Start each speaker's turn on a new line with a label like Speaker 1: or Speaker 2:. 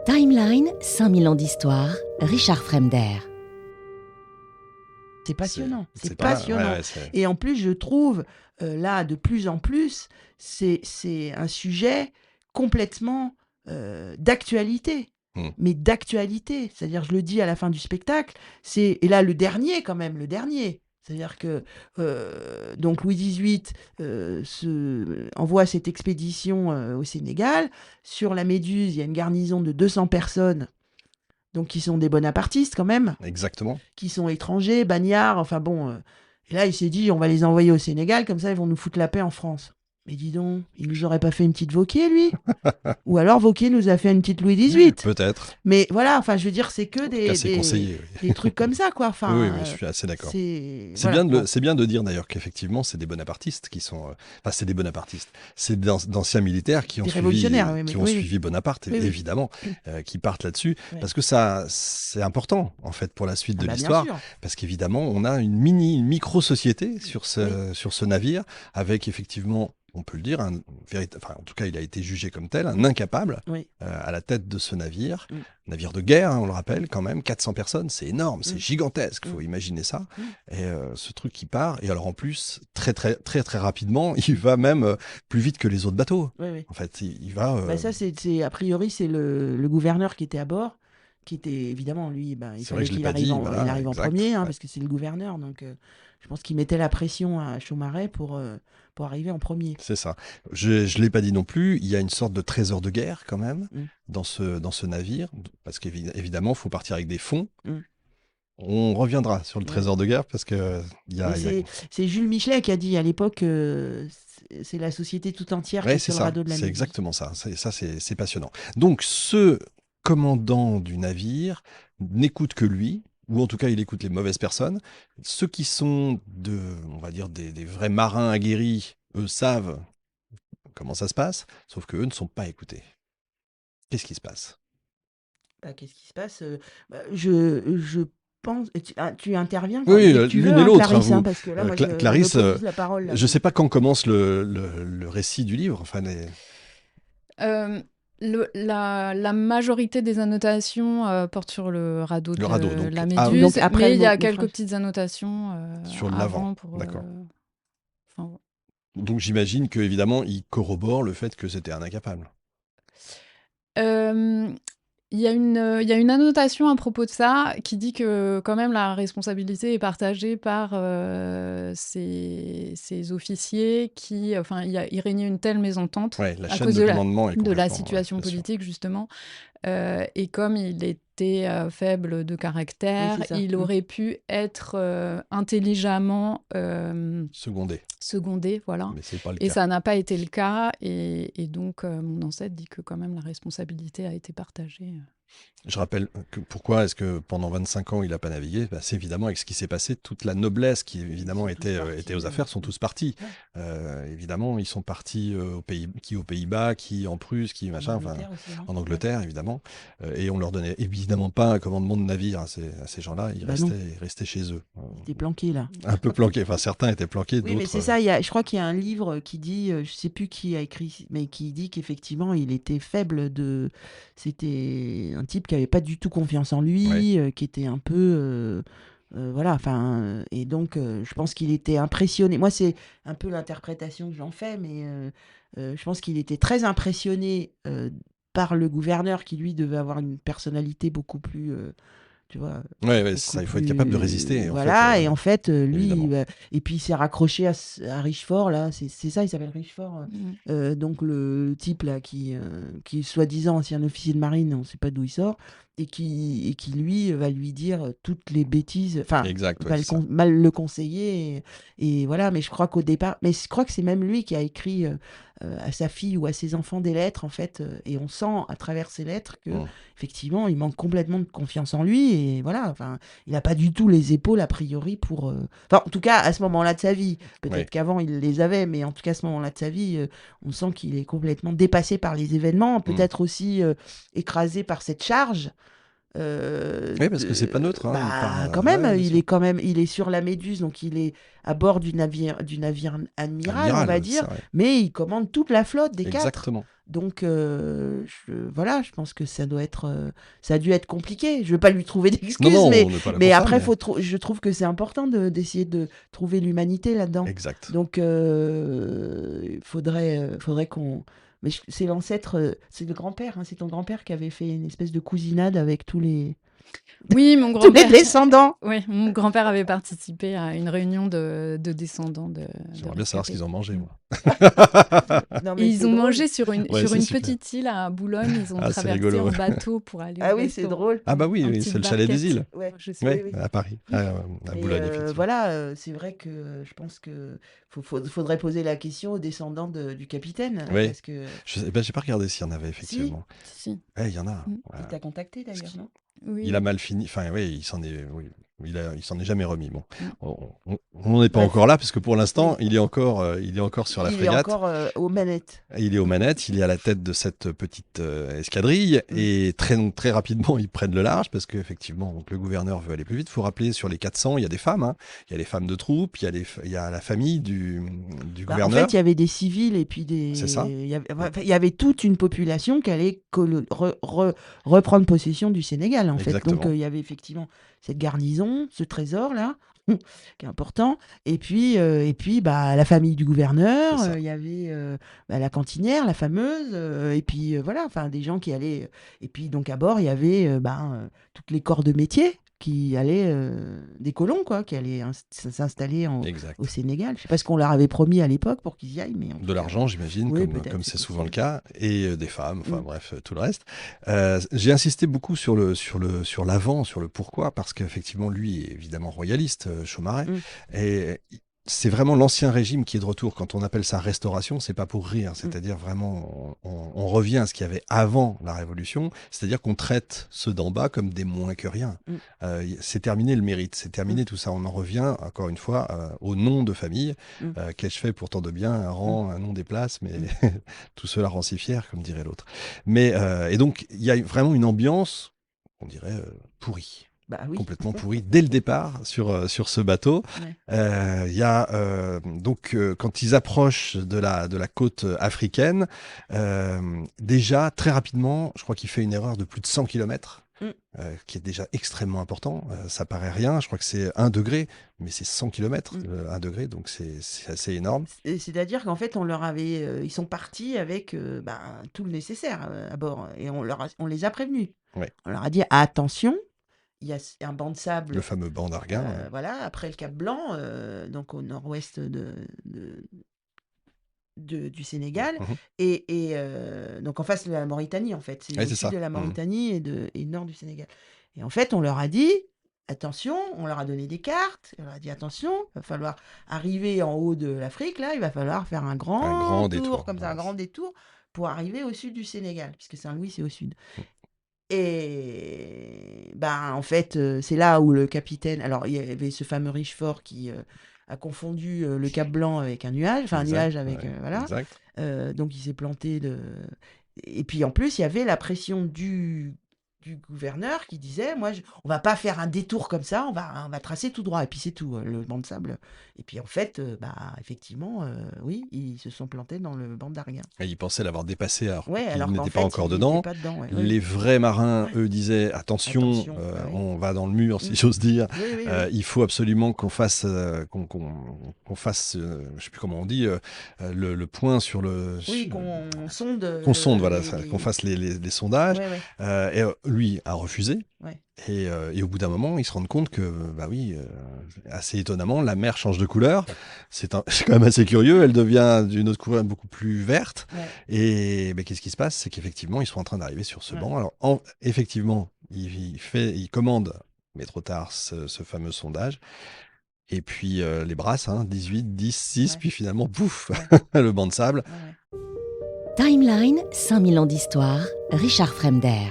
Speaker 1: Timeline, 5000 ans d'histoire, Richard Fremder.
Speaker 2: C'est passionnant, c'est
Speaker 3: pas-
Speaker 2: passionnant. Et en plus, je trouve, là, de plus en plus, c'est un sujet complètement d'actualité. Mais d'actualité. C'est-à-dire, je le dis à la fin du spectacle, et là, le dernier. C'est-à-dire que donc Louis XVIII envoie cette expédition au Sénégal. Sur la Méduse, il y a une garnison de 200 personnes, donc qui sont des bonapartistes quand même.
Speaker 3: Exactement.
Speaker 2: Qui sont étrangers, bagnards, enfin bon. Et là, il s'est dit, on va les envoyer au Sénégal, comme ça, ils vont nous foutre la paix en France. Mais dis donc, il nous aurait pas fait une petite Vauquier, lui? Ou alors Vauquier nous a fait une petite Louis XVIII?
Speaker 3: Peut-être.
Speaker 2: Mais voilà, enfin, je veux dire, c'est que des trucs comme ça, quoi. Enfin,
Speaker 3: oui, je suis assez d'accord. C'est bien de dire d'ailleurs qu'effectivement, c'est des bonapartistes qui sont. Enfin, c'est des bonapartistes. C'est d'anciens militaires qui ont suivi Bonaparte, évidemment, qui partent là-dessus.
Speaker 2: Ouais.
Speaker 3: Parce que ça, c'est important, en fait, pour la suite de l'histoire.
Speaker 2: Bien sûr.
Speaker 3: Parce qu'évidemment, on a une micro-société sur ce navire, avec effectivement. On peut le dire, en tout cas, il a été jugé comme tel, un incapable à la tête de ce navire. Navire de guerre, on le rappelle quand même, 400 personnes, c'est énorme, c'est gigantesque, il faut imaginer ça. Et ce truc qui part, et alors en plus, très très très très rapidement, il va même plus vite que les autres bateaux.
Speaker 2: Oui.
Speaker 3: En fait, il va...
Speaker 2: ça, a priori, c'est le gouverneur qui était à bord, qui était évidemment, lui, il fallait qu'il arrive en premier, parce que c'est le gouverneur, donc je pense qu'il mettait la pression à Chaumareix pour arriver en premier.
Speaker 3: C'est ça. Je ne l'ai pas dit non plus, il y a une sorte de trésor de guerre quand même dans ce navire, parce qu'évidemment, il faut partir avec des fonds. On reviendra sur le trésor de guerre, parce que...
Speaker 2: C'est Jules Michelet qui a dit à l'époque, c'est la société tout entière qui est sur le radeau de la Méduse.
Speaker 3: C'est exactement ça. C'est passionnant. Donc, ce commandant du navire n'écoute que lui, ou en tout cas il écoute les mauvaises personnes. Ceux qui sont on va dire des vrais marins aguerris, eux savent comment ça se passe, sauf qu'eux ne sont pas écoutés. Qu'est-ce qui se passe?
Speaker 2: Qu'est-ce qui se passe? Je pense... Tu interviens
Speaker 3: quand l'une et l'autre,
Speaker 2: Clarisse, parce que là, moi,
Speaker 3: Clarisse,
Speaker 2: la parole. Là,
Speaker 3: je ne sais pas quand commence le récit du livre. Enfin,
Speaker 4: la majorité des annotations portent sur le radeau de la Méduse,
Speaker 2: donc après,
Speaker 4: mais il y a quelques petites annotations
Speaker 3: sur l'avant. D'accord. Donc j'imagine qu'évidemment, il corrobore le fait que c'était un incapable.
Speaker 4: Il y a une annotation à propos de ça qui dit que quand même la responsabilité est partagée par ces officiers qui... il régnait une telle mésentente
Speaker 3: à cause de
Speaker 4: la situation politique, justement. Et comme il était faible de caractère, il aurait pu être intelligemment secondé, voilà.
Speaker 3: Mais c'est pas le
Speaker 4: cas. Et ça n'a pas été le cas. Et donc, mon ancêtre dit que quand même la responsabilité a été partagée.
Speaker 3: Je rappelle pourquoi est-ce que pendant 25 ans il n'a pas navigué, c'est évidemment avec ce qui s'est passé, toute la noblesse qui évidemment était aux affaires sont tous partis. Évidemment, ils sont partis aux Pays-Bas, qui en Prusse, qui machin, en Angleterre évidemment. Et on leur donnait évidemment pas un commandement de navire à ces gens-là, ils restaient chez eux.
Speaker 2: Ils étaient planqués là.
Speaker 3: Un peu planqués, certains étaient planqués, d'autres...
Speaker 2: Oui, mais c'est ça, je crois qu'il y a un livre qui dit, je sais plus qui a écrit, mais qui dit qu'effectivement il était faible de... C'était un type qui avait pas du tout confiance en lui, qui était un peu et donc je pense qu'il était impressionné. Moi, c'est un peu l'interprétation que j'en fais, mais je pense qu'il était très impressionné par le gouverneur, qui lui devait avoir une personnalité beaucoup plus tu vois,
Speaker 3: ça, il faut être capable de résister.
Speaker 2: Et en fait, lui, et puis il s'est raccroché à Richefort, là, c'est ça, il s'appelle Richefort. Donc le type là qui est soi-disant ancien officier de marine, on ne sait pas d'où il sort, et qui lui va lui dire toutes les bêtises, enfin, mal le conseiller, et voilà. Mais je crois qu'au départ, je crois que c'est même lui qui a écrit à sa fille ou à ses enfants des lettres, en fait, et on sent à travers ces lettres que effectivement il manque complètement de confiance en lui, et voilà, enfin, il n'a pas du tout les épaules a priori pour en tout cas à ce moment-là de sa vie, peut-être qu'avant il les avait, mais en tout cas à ce moment-là de sa vie, on sent qu'il est complètement dépassé par les événements, peut-être aussi écrasé par cette charge.
Speaker 3: Oui, parce que c'est pas neutre.
Speaker 2: Il est sur la Méduse, donc il est à bord du navire amiral, on va dire, mais il commande toute la flotte des 4.
Speaker 3: Exactement.
Speaker 2: Donc, voilà, je pense que ça a dû être compliqué. Je ne veux pas lui trouver d'excuses, mais après, je trouve que c'est important d'essayer de trouver l'humanité là-dedans.
Speaker 3: Exact.
Speaker 2: Donc, il faudrait qu'on... Mais c'est l'ancêtre, c'est le grand-père, hein, c'est ton grand-père qui avait fait une espèce de cousinade avec tous les...
Speaker 4: Oui, mon grand-père.
Speaker 2: Tous les descendants.
Speaker 4: Oui, mon grand-père avait participé à une réunion de descendants
Speaker 3: J'aimerais bien savoir ce qu'ils ont mangé, moi.
Speaker 4: Et ils ont mangé sur une petite île à Boulogne. Ils ont traversé en bateau pour aller au
Speaker 2: oui, c'est drôle.
Speaker 3: Ah bah oui, c'est le chalet des îles.
Speaker 2: Oui,
Speaker 3: à Paris, à Boulogne, effectivement.
Speaker 2: Voilà, c'est vrai que je pense que faudrait poser la question aux descendants du capitaine.
Speaker 3: Oui.
Speaker 2: Parce que...
Speaker 3: j'ai pas regardé s'il y en avait, effectivement.
Speaker 4: Si.
Speaker 3: Il y en a.
Speaker 2: Il t'a contacté, d'ailleurs, non?
Speaker 4: Oui.
Speaker 3: Il a mal fini. Enfin, oui, il s'en est jamais remis. Bon, on n'en est pas encore là, parce que pour l'instant, il est encore sur la frégate.
Speaker 2: Il est encore aux manettes.
Speaker 3: Il est aux manettes. Il est à la tête de cette petite escadrille, et très rapidement, ils prennent le large, parce qu'effectivement, le gouverneur veut aller plus vite. Il faut rappeler, sur les 400, il y a des femmes. Hein. Il y a les femmes de troupe, il y a la famille du gouverneur.
Speaker 2: En fait, il y avait des civils et puis des.
Speaker 3: C'est ça.
Speaker 2: Il y avait toute une population qui allait reprendre possession du Sénégal. En fait. Donc il y avait effectivement cette garnison, ce trésor là, qui est important. Et puis la famille du gouverneur, il y avait la cantinière, la fameuse, et puis voilà, enfin des gens qui allaient. Et puis donc à bord il y avait toutes les corps de métier qui allaient, des colons quoi, qui allaient s'installer au Sénégal. Je sais pas ce qu'on leur avait promis à l'époque pour qu'ils y aillent, mais
Speaker 3: de l'argent, j'imagine, comme c'est souvent le cas, et des femmes, enfin bref, tout le reste. J'ai insisté beaucoup sur l'avant, sur le pourquoi, parce qu'effectivement, lui est évidemment royaliste, Chaumareix, et c'est vraiment l'ancien régime qui est de retour. Quand on appelle ça restauration, c'est pas pour rire. C'est-à-dire vraiment, on revient à ce qu'il y avait avant la Révolution. C'est-à-dire qu'on traite ceux d'en bas comme des moins que rien. C'est terminé le mérite, c'est terminé tout ça. On en revient, encore une fois, au nom de famille. Qu'ai-je fait pour tant de bien? Un rang, un nom des places, mais tout cela rend si fier, comme dirait l'autre. Mais, et donc, il y a vraiment une ambiance, on dirait, pourrie. Complètement pourri dès le départ sur ce bateau. Il y a donc quand ils approchent de la côte africaine, déjà très rapidement, je crois qu'il fait une erreur de plus de 100 km, qui est déjà extrêmement important. Ça paraît rien, je crois que c'est 1 degré, mais c'est 100 km, 1 degré, donc c'est assez énorme.
Speaker 2: C'est-à-dire qu'en fait, ils sont partis avec tout le nécessaire à bord, et on les a prévenus. On leur a dit attention. Il y a un banc de sable.
Speaker 3: Le fameux banc d'Arguin.
Speaker 2: Voilà, après le Cap Blanc, donc au nord-ouest du Sénégal. Et donc en face de la Mauritanie, en fait. C'est au sud de la Mauritanie et le nord du Sénégal. Et en fait, on leur a dit, attention, on leur a donné des cartes. On leur a dit, attention, il va falloir arriver en haut de l'Afrique, là, il va falloir faire un grand tour, comme ça, un grand détour, pour arriver au sud du Sénégal, puisque Saint-Louis, c'est au sud. Et en fait, c'est là où le capitaine... Alors, il y avait ce fameux Richefort qui a confondu le Cap Blanc avec un nuage, enfin un nuage avec... voilà. Donc, il s'est planté de... Et puis, en plus, il y avait la pression du gouverneur qui disait, on va pas faire un détour comme ça, on va tracer tout droit, et puis c'est tout, le banc de sable. Et puis en fait, effectivement, oui, ils se sont plantés dans le banc d'Arguin.
Speaker 3: Et ils pensaient l'avoir dépassé, alors
Speaker 2: qu'ils
Speaker 3: n'étaient pas encore dedans. Les vrais marins, eux, disaient, attention, on va dans le mur, si j'ose dire. Il faut absolument qu'on fasse, qu'on fasse, je sais plus comment on dit, le point sur le...
Speaker 2: Oui, qu'on sonde.
Speaker 3: Voilà, qu'on fasse les sondages. Et lui a refusé. Et au bout d'un moment, ils se rendent compte que, assez étonnamment, la mer change de couleur. C'est quand même assez curieux. Elle devient d'une autre couleur beaucoup plus verte. Et qu'est-ce qui se passe? C'est qu'effectivement, ils sont en train d'arriver sur ce banc. Alors, effectivement, il commande, mais trop tard, ce fameux sondage. Et puis, les brasses, 18, 10, 6, puis finalement, pouf, le banc de sable.
Speaker 1: Timeline, 5000 ans d'histoire, Richard Fremder.